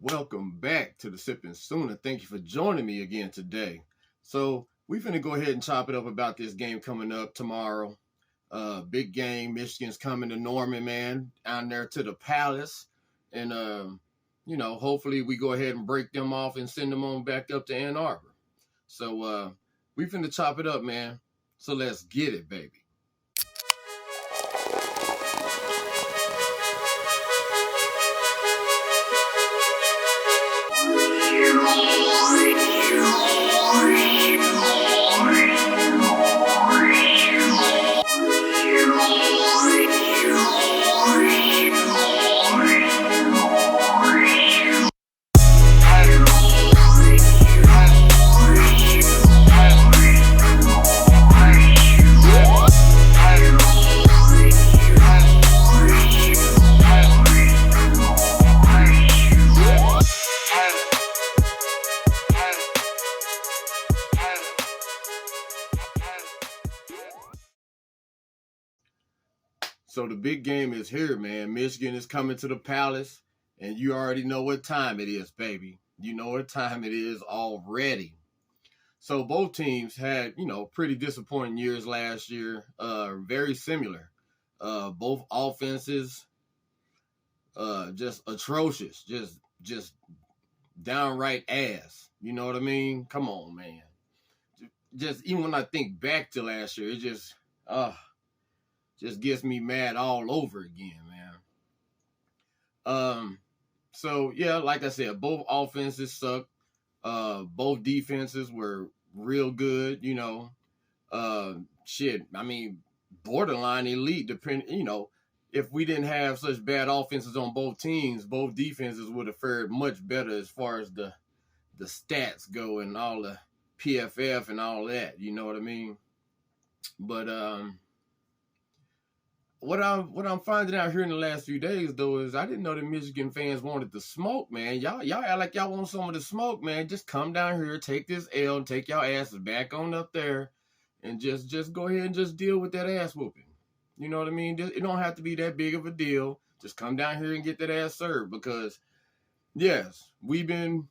Welcome back to the Sipping Sooner. Thank you for joining me again today. So we finna go ahead and chop it up about this game coming up tomorrow. Big game. Michigan's coming to Norman, man, down there to the Palace, and hopefully we go ahead and break them off and send them on back up to Ann Arbor. So we finna chop it up, man. So let's get it, baby. So the big game is here, man. Michigan is coming to the Palace, and you already know what time it is, baby. You know what time it is already. So both teams had, pretty disappointing years last year. Very similar. Both offenses, just atrocious. Just downright ass. You know what I mean? Come on, man. Just even when I think back to last year, it just gets me mad all over again, man. So yeah, like I said, both offenses suck. Both defenses were real good, I mean, borderline elite, if we didn't have such bad offenses on both teams, both defenses would have fared much better as far as the stats go and all the PFF and all that, you know what I mean? But what I'm finding out here in the last few days though is I didn't know that Michigan fans wanted the smoke, man. Y'all act like y'all want some of the smoke, man. Just come down here, take this L, and take y'all asses back on up there, and just go ahead and just deal with that ass whooping. You know what I mean? It don't have to be that big of a deal. Just come down here and get that ass served because, yes, we've been,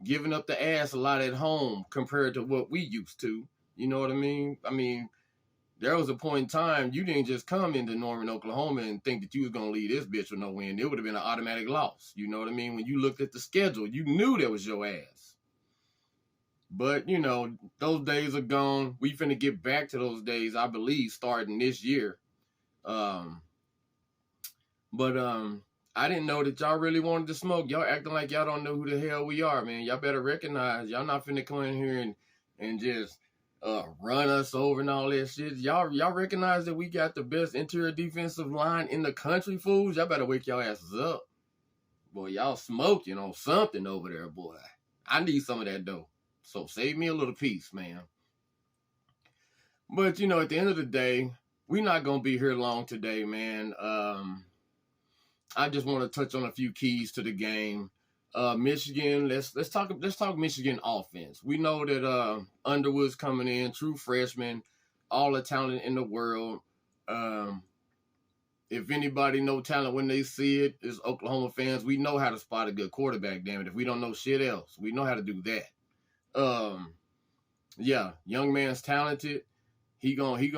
giving up the ass a lot at home compared to what we used to. You know what I mean? I mean, there was a point in time you didn't just come into Norman, Oklahoma and think that you was going to leave this bitch with no win. It would have been an automatic loss. You know what I mean? When you looked at the schedule, you knew that was your ass. But, those days are gone. We finna get back to those days, I believe, starting this year. But I didn't know that y'all really wanted to smoke. Y'all acting like y'all don't know who the hell we are, man. Y'all better recognize y'all not finna come in here and just run us over and all that shit. Y'all recognize that we got the best interior defensive line in the country, fools? Y'all better wake y'all asses up. Boy, y'all smoking on something over there, boy. I need some of that dough. So save me a little piece, man. But, at the end of the day, we're not going to be here long today, man. I just want to touch on a few keys to the game. Michigan, let's talk Michigan offense. We know that Underwood's coming in, true freshman, all the talent in the world. If anybody know talent when they see it, is Oklahoma fans. We know how to spot a good quarterback, damn it. If we don't know shit else, we know how to do that. Yeah, young man's talented. He gonna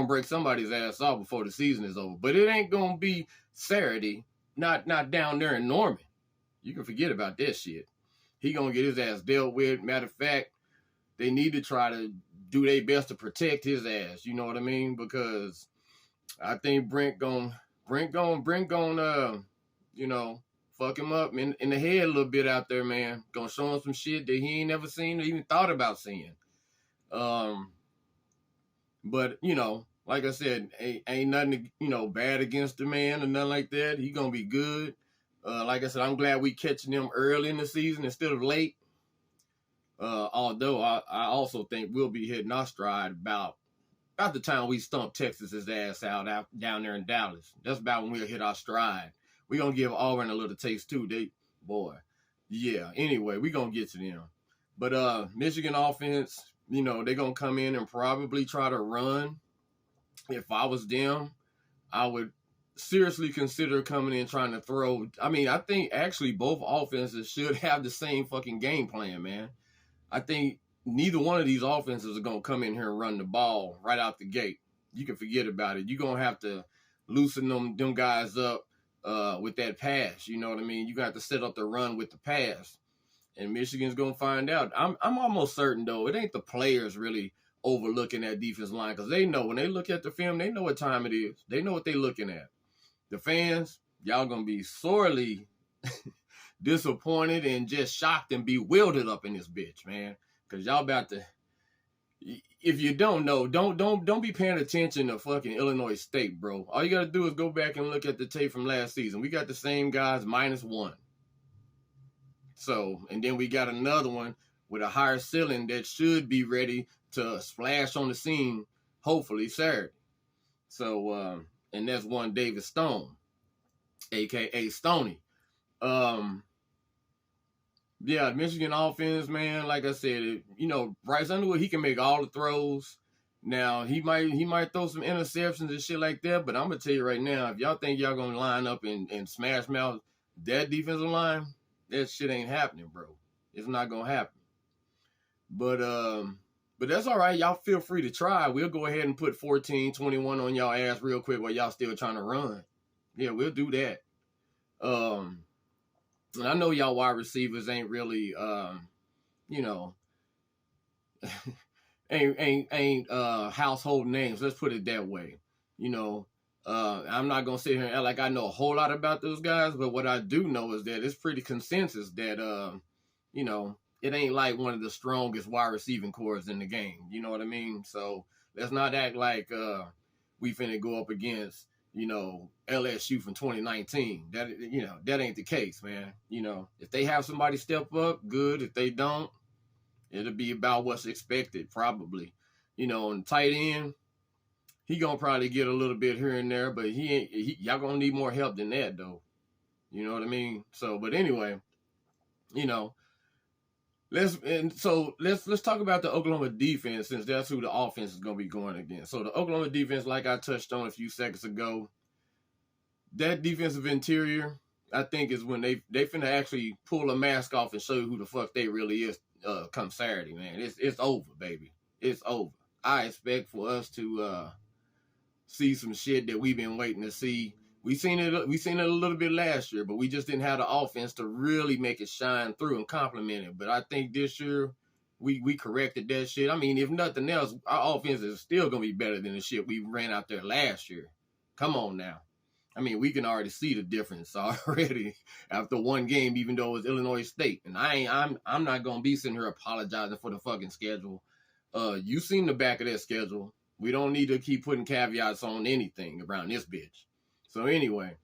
break somebody's ass off before the season is over. But it ain't gonna be Saturday, not down there in Norman. You can forget about that shit. He gonna get his ass dealt with. Matter of fact, they need to try to do their best to protect his ass. You know what I mean? Because I think Brent gonna fuck him up in the head a little bit out there, man. Gonna show him some shit that he ain't never seen or even thought about seeing. But like I said, ain't nothing bad against the man or nothing like that. He gonna be good. Like I said, I'm glad we catching them early in the season instead of late. Although I also think we'll be hitting our stride about the time we stump Texas's ass out down there in Dallas. That's about when we'll hit our stride. We're going to give Auburn a little taste too. Yeah, anyway, we're going to get to them. But Michigan offense, they're going to come in and probably try to run. If I was them, I would seriously consider coming in trying to throw. I mean, I think actually both offenses should have the same fucking game plan, man. I think neither one of these offenses are going to come in here and run the ball right out the gate. You can forget about it. You're going to have to loosen them guys up with that pass. You know what I mean? You got to set up the run with the pass. And Michigan's going to find out. I'm almost certain, though, it ain't the players really overlooking that defense line, because they know when they look at the film, they know what time it is. They know what they're looking at. The fans, y'all going to be sorely disappointed and just shocked and bewildered up in this bitch, man. Because y'all about to, if you don't know, don't be paying attention to fucking Illinois State, bro. All you got to do is go back and look at the tape from last season. We got the same guys -1. So, and then we got another one with a higher ceiling that should be ready to splash on the scene, hopefully Saturday. So, and that's one David Stone, a.k.a. Stoney. Yeah, Michigan offense, man, like I said, Bryce Underwood, he can make all the throws. Now, he might throw some interceptions and shit like that, but I'm going to tell you right now, if y'all think y'all going to line up and smash mouth that defensive line, that shit ain't happening, bro. It's not going to happen. But that's all right. Y'all feel free to try. We'll go ahead and put 14-21 on y'all ass real quick while y'all still trying to run. Yeah, we'll do that. And I know y'all wide receivers ain't really, ain't household names. Let's put it that way. I'm not gonna sit here and act like I know a whole lot about those guys, but what I do know is that it's pretty consensus that, it ain't like one of the strongest wide receiving cores in the game. You know what I mean? So let's not act like we finna go up against, LSU from 2019. That ain't the case, man. If they have somebody step up, good. If they don't, it'll be about what's expected, probably. On tight end, he gonna probably get a little bit here and there, but y'all gonna need more help than that, though. You know what I mean? So, but anyway, let's talk about the Oklahoma defense, since that's who the offense is gonna be going against. So the Oklahoma defense, like I touched on a few seconds ago, that defensive interior, I think, is when they finna actually pull a mask off and show you who the fuck they really is come Saturday, man. It's over, baby. It's over. I expect for us to see some shit that we've been waiting to see. We seen it a little bit last year, but we just didn't have the offense to really make it shine through and complement it. But I think this year we corrected that shit. I mean, if nothing else, our offense is still gonna be better than the shit we ran out there last year. Come on now. I mean, we can already see the difference already after one game, even though it was Illinois State. And I'm not gonna be sitting here apologizing for the fucking schedule. You seen the back of that schedule. We don't need to keep putting caveats on anything around this bitch. So anyway,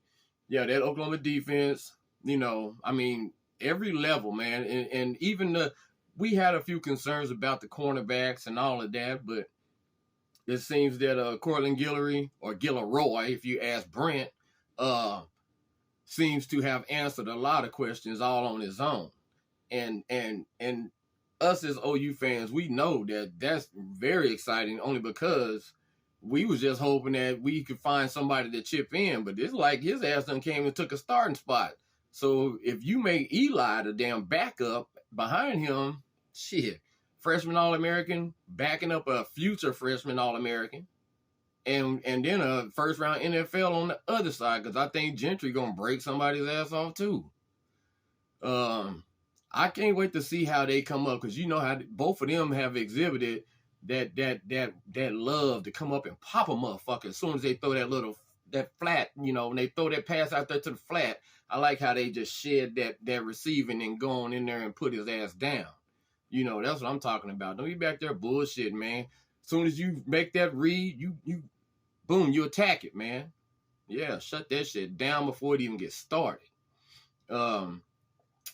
yeah, that Oklahoma defense, I mean, every level, man. And even we had a few concerns about the cornerbacks and all of that, but it seems that Cortland Guillory, or Gilroy, if you ask Brent, seems to have answered a lot of questions all on his own. And us as OU fans, we know that that's very exciting, only because we was just hoping that we could find somebody to chip in, but it's like his ass done came and took a starting spot. So if you make Eli the damn backup behind him, shit, freshman All-American, backing up a future freshman All-American, and then a first-round NFL on the other side, because I think Gentry going to break somebody's ass off too. I can't wait to see how they come up, because you know how both of them have exhibited that love to come up and pop a motherfucker as soon as they throw that flat, when they throw that pass out there to the flat. I like how they just shed that receiving and go on in there and put his ass down. That's what I'm talking about. Don't be back there bullshit, man. As soon as you make that read, you boom, you attack it, man. Yeah, shut that shit down before it even gets started.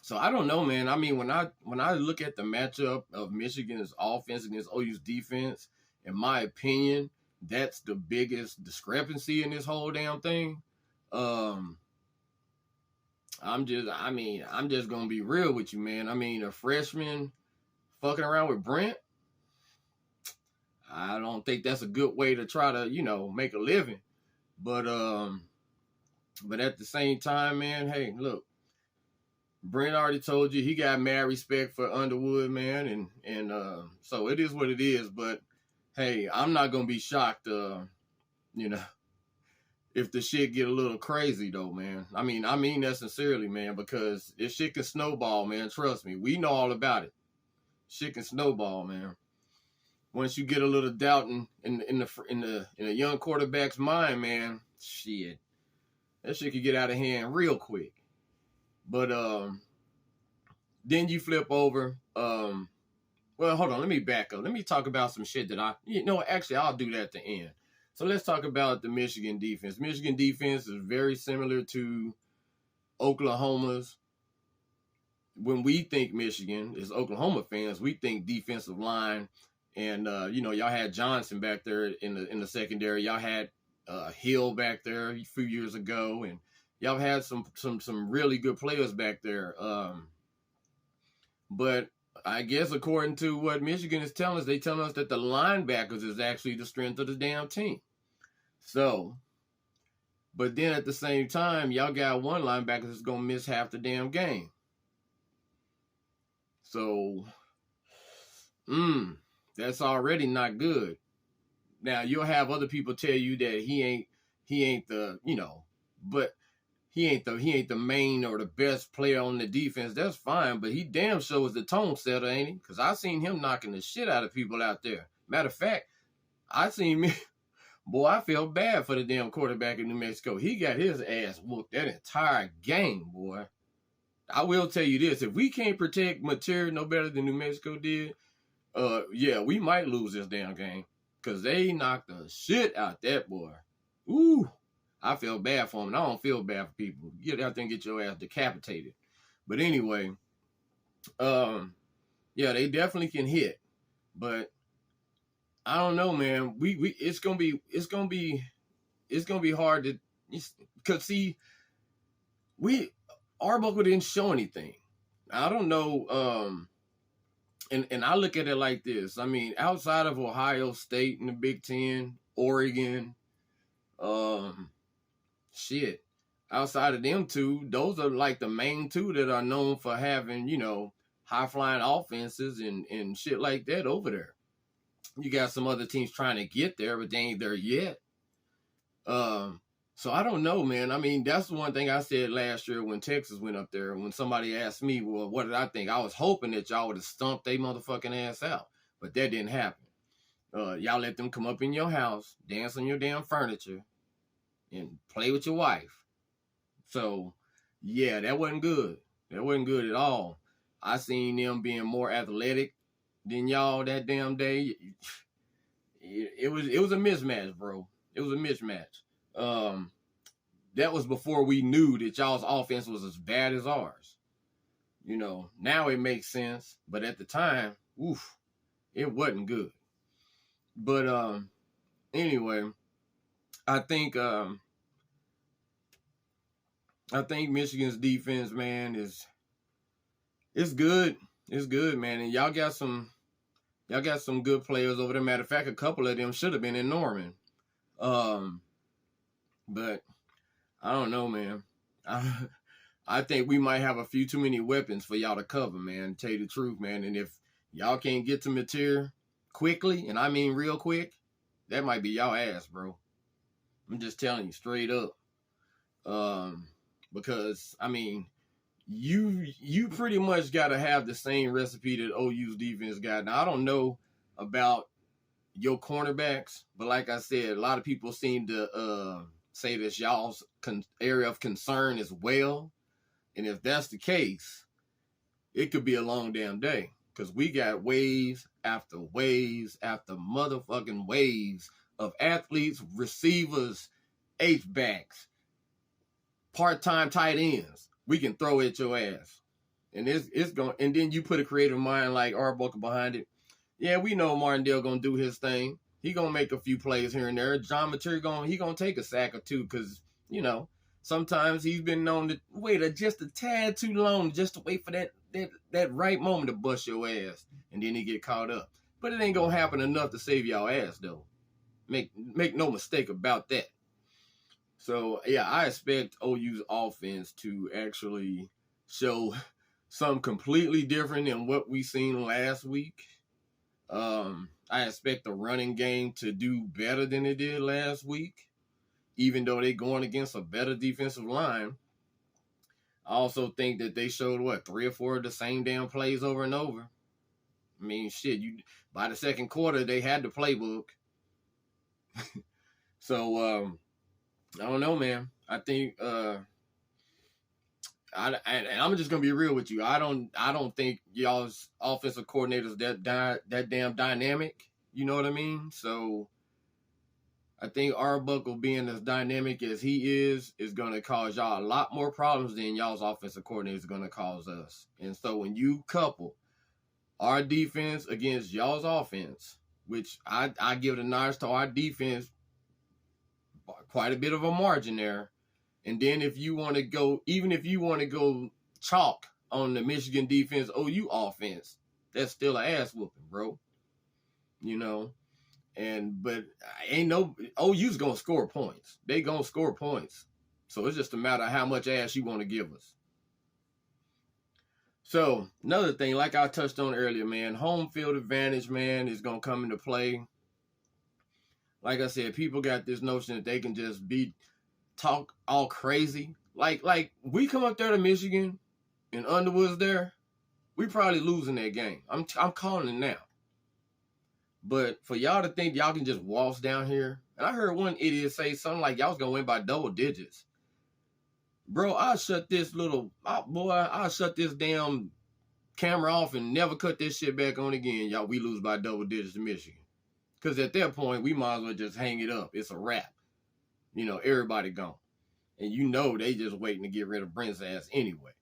So I don't know, man. I mean, when I look at the matchup of Michigan's offense against OU's defense, in my opinion, that's the biggest discrepancy in this whole damn thing. I'm just gonna be real with you, man. I mean, a freshman fucking around with Brent, I don't think that's a good way to try to, make a living. But But at the same time, man, hey, look, Brent already told you he got mad respect for Underwood, man, and so it is what it is. But hey, I'm not gonna be shocked, you know, if the shit get a little crazy though, man. I mean that sincerely, man, because if shit can snowball, man, trust me, we know all about it. Shit can snowball, man. Once you get a little doubt in a young quarterback's mind, man, shit, that shit could get out of hand real quick. But then you flip over. Well, hold on, let me back up. Let me talk about some shit that actually I'll do that at the end. So let's talk about the Michigan defense. Michigan defense is very similar to Oklahoma's. When we think Michigan, as Oklahoma fans, we think defensive line. And y'all had Johnson back there in the secondary. Y'all had Hill back there a few years ago, and y'all had some really good players back there. But I guess according to what Michigan is telling us, they telling us that the linebackers is actually the strength of the damn team. So, but then at the same time, y'all got one linebacker that's gonna miss half the damn game. So, that's already not good. Now you'll have other people tell you that he ain't the, but he ain't the main or the best player on the defense. That's fine, but he damn sure is the tone setter, ain't he? Because I seen him knocking the shit out of people out there. Matter of fact, I seen me. Boy, I feel bad for the damn quarterback in New Mexico. He got his ass whooped that entire game, boy. I will tell you this. If we can't protect Mateer no better than New Mexico did, yeah, we might lose this damn game. Because they knocked the shit out that boy. Ooh, I feel bad for him. And I don't feel bad for people. Get out there and get your ass decapitated. But anyway, yeah, they definitely can hit. But I don't know, man. It's gonna be hard to, because see, Arbuckle didn't show anything. I don't know. And I look at it like this. I mean, outside of Ohio State and the Big Ten, Oregon, shit. Outside of them two, those are like the main two that are known for having, high flying offenses and shit like that over there. You got some other teams trying to get there, but they ain't there yet. So I don't know, man. I mean, that's the one thing I said last year when Texas went up there. When somebody asked me, well, what did I think? I was hoping that y'all would have stumped their motherfucking ass out, but that didn't happen. Y'all let them come up in your house, dance on your damn furniture, and play with your wife. So, yeah, that wasn't good. That wasn't good at all. I seen them being more athletic than y'all that damn day. It was a mismatch, bro. It was a mismatch. That was before we knew that y'all's offense was as bad as ours. Now it makes sense, but at the time, oof, it wasn't good. But anyway, I think Michigan's defense, man, it's good. It's good, man, and y'all got some good players over there. Matter of fact, a couple of them should have been in Norman. But I don't know, man. I think we might have a few too many weapons for y'all to cover, man. To tell you the truth, man. And if y'all can't get to Mateer quickly, and I mean real quick, that might be y'all ass, bro. I'm just telling you straight up. Because I mean, you pretty much got to have the same recipe that OU's defense got. Now I don't know about your cornerbacks, but like I said, a lot of people seem to say that's y'all's area of concern as well. And if that's the case, it could be a long damn day, because we got waves after waves after motherfucking waves of athletes, receivers, H-backs, part-time tight ends we can throw at your ass. And it's going, and then you put a creative mind like Arbuckle behind it. Yeah, we know Martindale gonna do his thing. He gonna make a few plays here and there. John Mateer gonna take a sack or two, because sometimes he's been known to wait just a tad too long just to wait for that right moment to bust your ass, and then he get caught up. But it ain't gonna happen enough to save y'all ass though. Make no mistake about that. So yeah, I expect OU's offense to actually show something completely different than what we seen last week. I expect the running game to do better than it did last week, even though they're going against a better defensive line. I also think that they showed 3 or 4 of the same damn plays over and over. I mean, shit, by the second quarter they had the playbook. So I don't know, man. I think and I'm just gonna be real with you. I don't think y'all's offensive coordinators that damn dynamic. You know what I mean? So I think Arbuckle being as dynamic as he is gonna cause y'all a lot more problems than y'all's offensive coordinator is gonna cause us. And so when you couple our defense against y'all's offense, which I give the nod to our defense, quite a bit of a margin there. And then if you want to go, even if you want to go chalk on the Michigan defense, OU offense, that's still an ass whooping, bro. You know, but ain't no OU's gonna score points. They gonna score points. So it's just a matter of how much ass you want to give us. So another thing, like I touched on earlier, man, home field advantage, man, is gonna come into play. Like I said, people got this notion that they can just talk all crazy. Like we come up there to Michigan and Underwood's there, we probably losing that game. I'm calling it now. But for y'all to think y'all can just waltz down here, and I heard one idiot say something like y'all was gonna win by double digits. Bro, I'll shut this damn camera off and never cut this shit back on again. Y'all, we lose by double digits to Michigan. Because at that point, we might as well just hang it up. It's a wrap. You know, everybody gone. And you know they just waiting to get rid of Brent's ass anyway.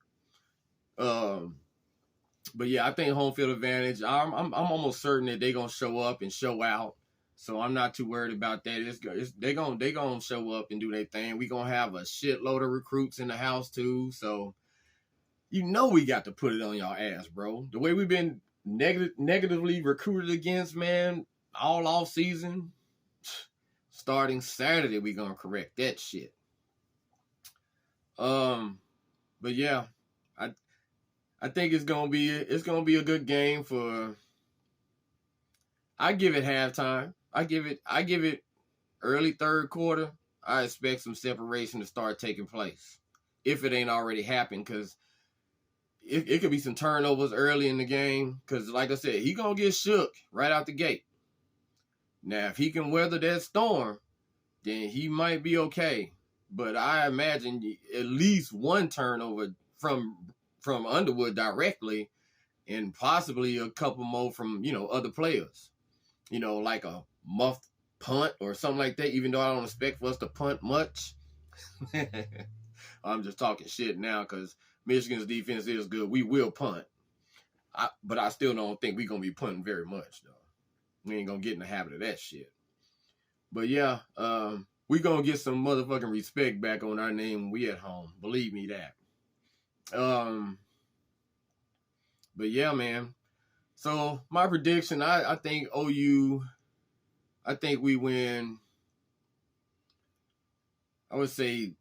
But yeah, I think home field advantage. I'm almost certain that they're gonna show up and show out. So I'm not too worried about that. They're gonna show up and do their thing. We gonna have a shitload of recruits in the house too. So you know we got to put it on y'all ass, bro. The way we've been negatively recruited against, man, all off season. Starting Saturday, we gonna correct that shit. But yeah, I think it's gonna be a good game for. I give it halftime. I give it early third quarter. I expect some separation to start taking place, if it ain't already happened, because it could be some turnovers early in the game. Because like I said, he gonna get shook right out the gate. Now, if he can weather that storm, then he might be okay. But I imagine at least one turnover from Underwood directly, and possibly a couple more from, other players. Like a muffed punt or something like that, even though I don't expect for us to punt much. I'm just talking shit now because Michigan's defense is good. We will punt. But I still don't think we're going to be punting very much, though. We ain't going to get in the habit of that shit. But yeah, we going to get some motherfucking respect back on our name when we at home. Believe me that. But yeah, man. So my prediction, I think OU, I think we win. I would say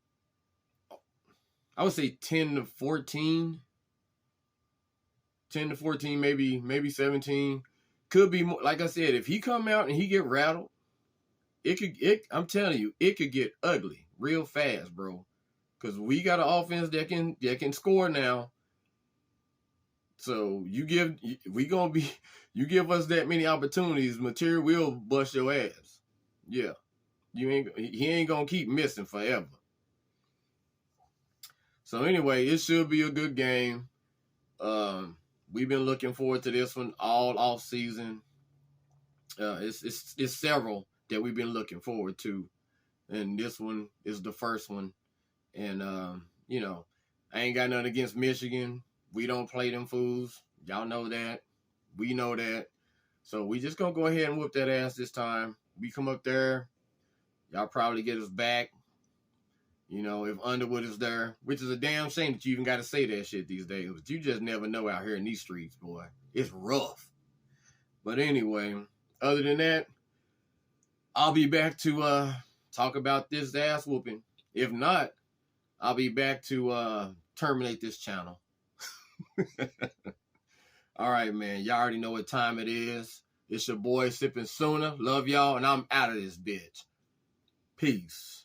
10-14. 10-14, maybe 17. Could be more. Like I said, if he come out and he get rattled, I'm telling you, it could get ugly real fast, bro. Because we got an offense that can score now. So you give us that many opportunities, material will bust your ass. Yeah. He ain't gonna keep missing forever. So anyway, it should be a good game. We've been looking forward to this one all off season. It's several that we've been looking forward to, and this one is the first one. And I ain't got nothing against Michigan. We don't play them fools. Y'all know that. We know that. So we just gonna go ahead and whoop that ass this time. We come up there, y'all probably get us back. If Underwood is there, which is a damn shame that you even got to say that shit these days. But you just never know out here in these streets, boy. It's rough. But anyway, other than that, I'll be back to talk about this ass whooping If not, I'll be back to terminate this channel. All right, man. Y'all already know what time it is. It's your boy Sipping Sooner. Love y'all, and I'm out of this bitch. Peace.